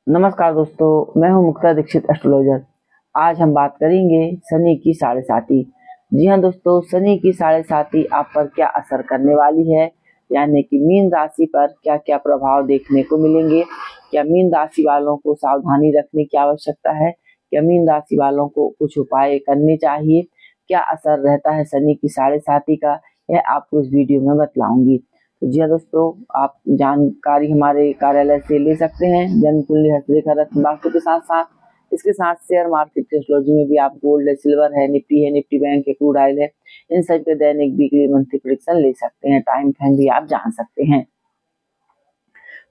नमस्कार दोस्तों, मैं हूं मुक्ता दीक्षित एस्ट्रोलॉजर। आज हम बात करेंगे शनि की साढ़े साती। जी हाँ दोस्तों, शनि की साढ़े साती आप पर क्या असर करने वाली है, यानी कि मीन राशि पर क्या क्या प्रभाव देखने को मिलेंगे। क्या मीन राशि वालों को सावधानी रखने की आवश्यकता है, क्या मीन राशि वालों को कुछ उपाय करने चाहिए, क्या असर रहता है शनि की साढ़े साती का, यह आपको इस वीडियो में बतलाऊंगी। तो जी हाँ दोस्तों, आप जानकारी हमारे कार्यालय से ले सकते हैं। जन्म कुंडली हस्तरेखा रत्न वास्तु के साथ साथ इसके साथ शेयर मार्केट की एस्ट्रोलॉजी में भी आप गोल्ड है, सिल्वर है, निफ्टी बैंक है, क्रूड ऑयल है, इन सब के दैनिक वीकली मंथली प्रेडिक्शन ले सकते हैं। टाइम फ्रेम भी आप जान सकते हैं।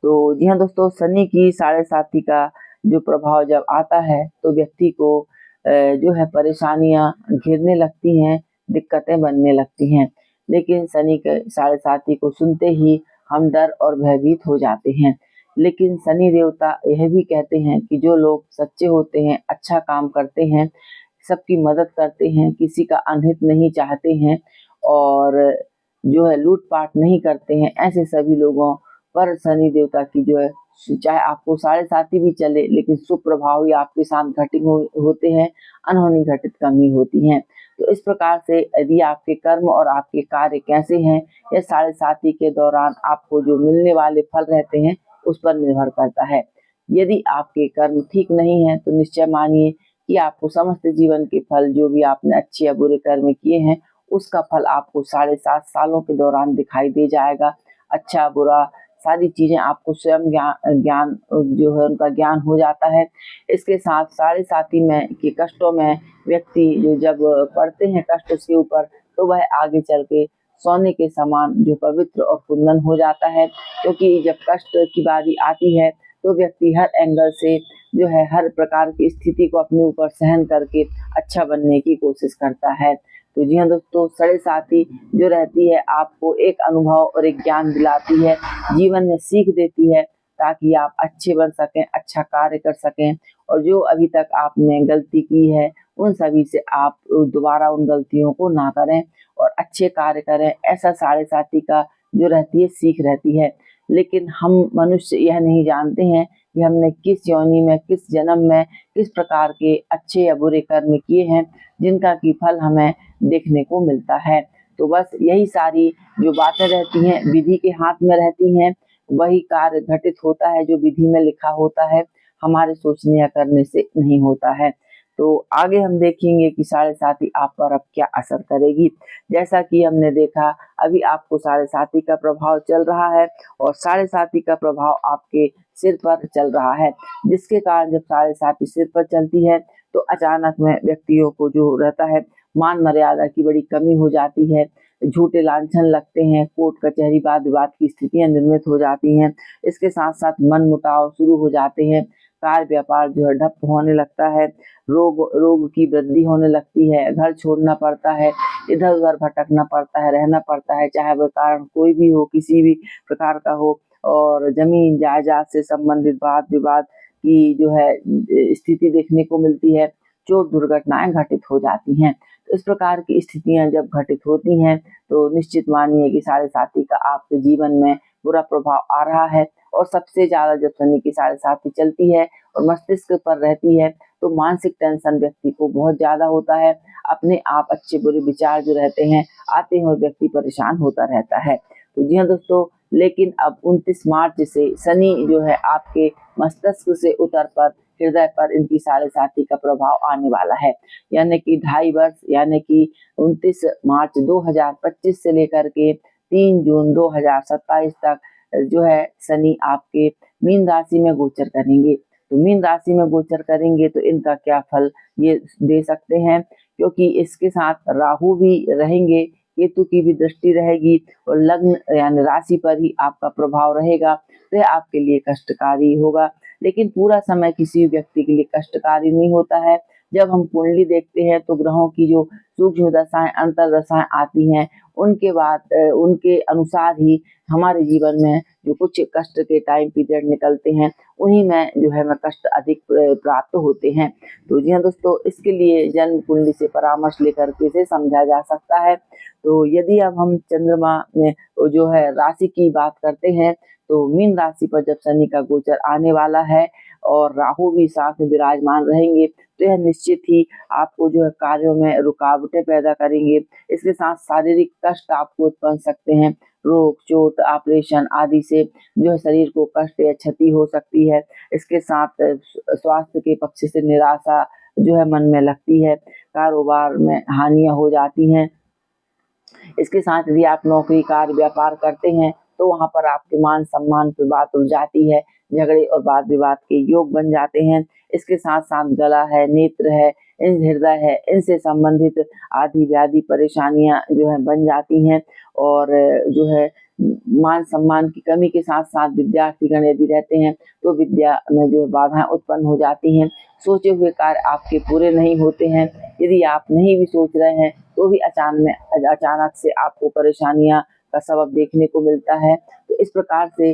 तो जी हाँ दोस्तों, शनि की साढ़े साती का जो प्रभाव जब आता है तो व्यक्ति को जो है परेशानियां घिरने लगती हैं, दिक्कतें बनने लगती हैं। लेकिन शनि के साढ़े साती को सुनते ही हम डर और भयभीत हो जाते हैं। लेकिन शनि देवता यह भी कहते हैं कि जो लोग सच्चे होते हैं, अच्छा काम करते हैं, सबकी मदद करते हैं, किसी का अनहित नहीं चाहते हैं और जो है लूटपाट नहीं करते हैं, ऐसे सभी लोगों पर शनि देवता की जो है, चाहे आपको साढ़े साती भी चले लेकिन शुभ प्रभाव ही आपके साथ घटित होते हैं, अनहोनी घटित कमी होती हैं। तो इस प्रकार से यदि आपके कर्म और आपके कार्य कैसे हैं, यह साढ़े साती के दौरान आपको जो मिलने वाले फल रहते हैं उस पर निर्भर करता है। यदि आपके कर्म ठीक नहीं है तो निश्चय मानिए कि आपको समस्त जीवन के फल, जो भी आपने अच्छे या बुरे कर्म किए हैं, उसका फल आपको 7.5 सालों के दौरान दिखाई दे जाएगा। अच्छा बुरा सारी चीजें आपको स्वयं ज्ञान ज्ञान जो है उनका ज्ञान हो जाता है। इसके साथ साढ़े साती में के कष्टों में व्यक्ति जो जब पड़ते हैं कष्ट उसके ऊपर, तो वह आगे चल के सोने के समान जो पवित्र और कुंदन हो जाता है। क्योंकि जब कष्ट की बारी आती है तो व्यक्ति हर एंगल से जो है हर प्रकार की स्थिति को अपने ऊपर सहन करके अच्छा बनने की कोशिश करता है। तो जी हाँ दोस्तों, साढ़े साती जो रहती है आपको एक अनुभव और एक ज्ञान दिलाती है, जीवन में सीख देती है, ताकि आप अच्छे बन सकें, अच्छा कार्य कर सकें और जो अभी तक आपने गलती की है उन सभी से आप दोबारा उन गलतियों को ना करें और अच्छे कार्य करें। ऐसा साढ़े साती का जो रहती है सीख रहती है। लेकिन हम मनुष्य यह नहीं जानते हैं कि हमने किस योनि में, किस जन्म में, किस प्रकार के अच्छे या बुरे कर्म किए हैं जिनका की फल हमें देखने को मिलता है। तो बस यही सारी जो बातें रहती हैं विधि के हाथ में रहती हैं, वही कार्य घटित होता है जो विधि में लिखा होता है, हमारे सोचने या करने से नहीं होता है। तो आगे हम देखेंगे कि साढ़े साती आप पर अब क्या असर करेगी। जैसा कि हमने देखा, अभी आपको साढ़े साती का प्रभाव चल रहा है और साढ़े साती का प्रभाव आपके सिर पर चल रहा है, जिसके कारण जब साढ़े साती सिर पर चलती है तो अचानक में व्यक्तियों को जो रहता है मान मर्यादा की बड़ी कमी हो जाती है, झूठे लांछन लगते हैं, कोर्ट कचहरी वाद विवाद की स्थितियां निर्मित हो जाती हैं। इसके साथ साथ मन मुटाव शुरू हो जाते हैं, कार्य व्यापार जो है ठप होने लगता है, रोग रोग की वृद्धि होने लगती है, घर छोड़ना पड़ता है, इधर उधर भटकना पड़ता है, रहना पड़ता है, चाहे वह कारण कोई भी हो, किसी भी प्रकार का हो, और जमीन जायदाद से संबंधित वाद विवाद की जो है स्थिति देखने को मिलती है, चोट दुर्घटनाएं घटित हो जाती हैं। तो इस प्रकार की स्थितियां जब घटित होती हैं तो निश्चित मानिए कि साढ़े साती का आपके जीवन में बुरा प्रभाव आ रहा है। और सबसे ज्यादा जब शनि की साढ़े साती चलती है और मस्तिष्क पर रहती है तो मानसिक टेंशन व्यक्ति को बहुत ज्यादा होता है। अपने आप अच्छे बुरे विचार जो रहते हैं आते हैं और व्यक्ति परेशान होता रहता है। तो जी हाँ दोस्तों, लेकिन अब 29 मार्च से शनि जो है आपके मस्तिष्क से उतर पर हृदय पर इनकी साढ़े साती का प्रभाव आने वाला है। यानी कि 2.5 वर्ष, यानी कि 29 मार्च 2025 से लेकर के 3 जून 2027 तक जो है शनि आपके मीन राशि में गोचर करेंगे। तो मीन राशि में गोचर करेंगे तो इनका क्या फल ये दे सकते हैं, क्योंकि इसके साथ राहु भी रहेंगे, केतु की भी दृष्टि रहेगी और लग्न यानी राशि पर ही आपका प्रभाव रहेगा, तो यह आपके लिए कष्टकारी होगा। लेकिन पूरा समय किसी व्यक्ति के लिए कष्टकारी नहीं होता है। जब हम कुंडली देखते हैं तो ग्रहों की जो सूक्ष्म दशाएं, अंतर दशाएं आती हैं, उनके बाद उनके अनुसार ही हमारे जीवन में जो कुछ कष्ट के टाइम पीरियड निकलते हैं, उन्हीं में जो है हमें कष्ट अधिक प्राप्त होते हैं। तो जी हाँ दोस्तों, इसके लिए जन्म कुंडली से परामर्श लेकर के इसे समझा जा सकता है। तो यदि अब हम चंद्रमा में जो है राशि की बात करते हैं तो मीन राशि पर जब शनि का गोचर आने वाला है और राहु भी साथ में विराजमान रहेंगे, तो यह निश्चित ही आपको जो है कार्यों में रुकावटें पैदा करेंगे। इसके साथ शारीरिक कष्ट आपको उत्पन्न सकते हैं, रोग, चोट, ऑपरेशन आदि से जो है शरीर को कष्ट या क्षति हो सकती है। इसके साथ स्वास्थ्य के पक्ष से निराशा जो है मन में लगती है, कारोबार में हानियां हो जाती हैं। इसके साथ यदि आप नौकरी, कार्य, व्यापार करते हैं तो वहां पर आपके मान सम्मान पे बात उठ जाती है, झगड़े और वाद विवाद के योग बन जाते हैं। इसके साथ साथ गला है, नेत्र है, हृदय है, इनसे संबंधित आदि व्याधि परेशानियां जो है बन जाती हैं। और जो है मान सम्मान की कमी के साथ साथ विद्यार्थीगण यदि रहते हैं तो विद्या में जो बाधाएं उत्पन्न हो जाती हैं। सोचे हुए कार्य आपके पूरे नहीं होते हैं। यदि आप नहीं भी सोच रहे हैं तो भी अचानक से आपको परेशानियां का सबब देखने को मिलता है। तो इस प्रकार से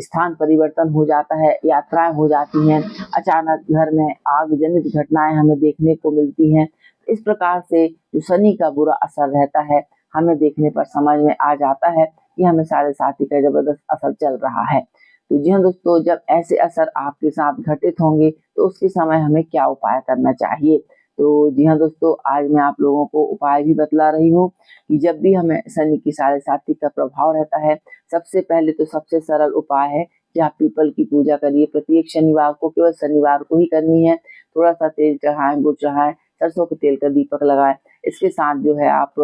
स्थान परिवर्तन हो जाता है, यात्राएं हो जाती हैं, अचानक घर में आगजनित घटनाएं हमें देखने को मिलती हैं। इस प्रकार से जो शनि का बुरा असर रहता है, हमें देखने पर समझ में आ जाता है कि हमें 7.5 का जबरदस्त असर चल रहा है। तो जी हाँ दोस्तों, जब ऐसे असर आपके साथ घटित होंगे तो उसके समय हमें क्या उपाय करना चाहिए। तो जी हाँ दोस्तों, आज मैं आप लोगों को उपाय भी बतला रही हूँ कि जब भी हमें शनि की 7.5 का प्रभाव रहता है, सबसे पहले तो सबसे सरल उपाय है कि आप पीपल की पूजा करिए। प्रत्येक शनिवार को, केवल शनिवार को ही करनी है। थोड़ा सा तेल चढ़ाएं, गुड़ चढ़ाएं, सरसों के तेल का दीपक लगाएं। इसके साथ जो है आप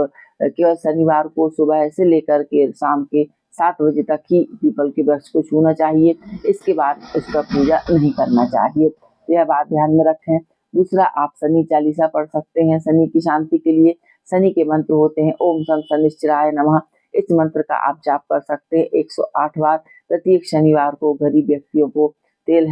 केवल शनिवार को सुबह से लेकर के शाम के 7 बजे तक ही पीपल के वृक्ष को छूना चाहिए। इसके बाद उसका पूजा नहीं करना चाहिए, यह बात ध्यान में रखें। दूसरा, आप शनि चालीसा पढ़ सकते हैं शनि की शांति के लिए। शनि के मंत्र होते हैं ओम शम शनिश्चराय नमः। इस मंत्र का आप जाप कर सकते हैं 108 बार। प्रत्येक शनिवार को गरीब व्यक्तियों को तेल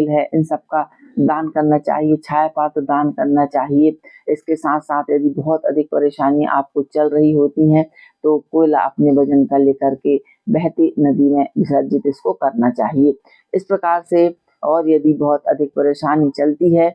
है इन सब का दान करना चाहिए, छाया पात्र दान करना चाहिए। इसके साथ साथ यदि बहुत अधिक परेशानियां आपको चल रही होती हैं तो कोयला अपने वजन का लेकर के बहती नदी में विसर्जित इसको करना चाहिए। इस प्रकार से, और यदि बहुत अधिक परेशानी चलती है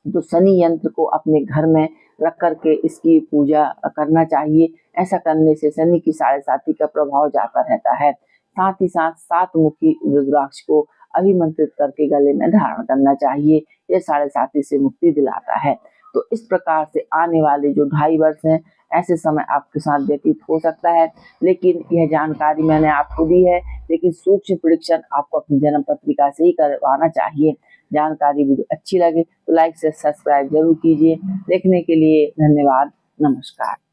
तो शनि यंत्र को अपने घर में रख करके इसकी पूजा करना चाहिए। ऐसा करने से शनि की 7.5 का प्रभाव जाता रहता है। साथ ही साथ 7 मुखी रुद्राक्ष को अभिमंत्रित करके गले में धारण करना चाहिए, यह 7.5 से मुक्ति दिलाता है। तो इस प्रकार से आने वाले जो 2.5 वर्ष हैं, ऐसे समय आपके साथ व्यतीत हो सकता है। लेकिन यह जानकारी मैंने आपको दी है, लेकिन सूक्ष्म प्रेडिक्शन आपको अपनी जन्म पत्रिका से ही करवाना चाहिए। जानकारी वीडियो अच्छी लगे तो लाइक से सब्सक्राइब जरूर कीजिए। देखने के लिए धन्यवाद। नमस्कार।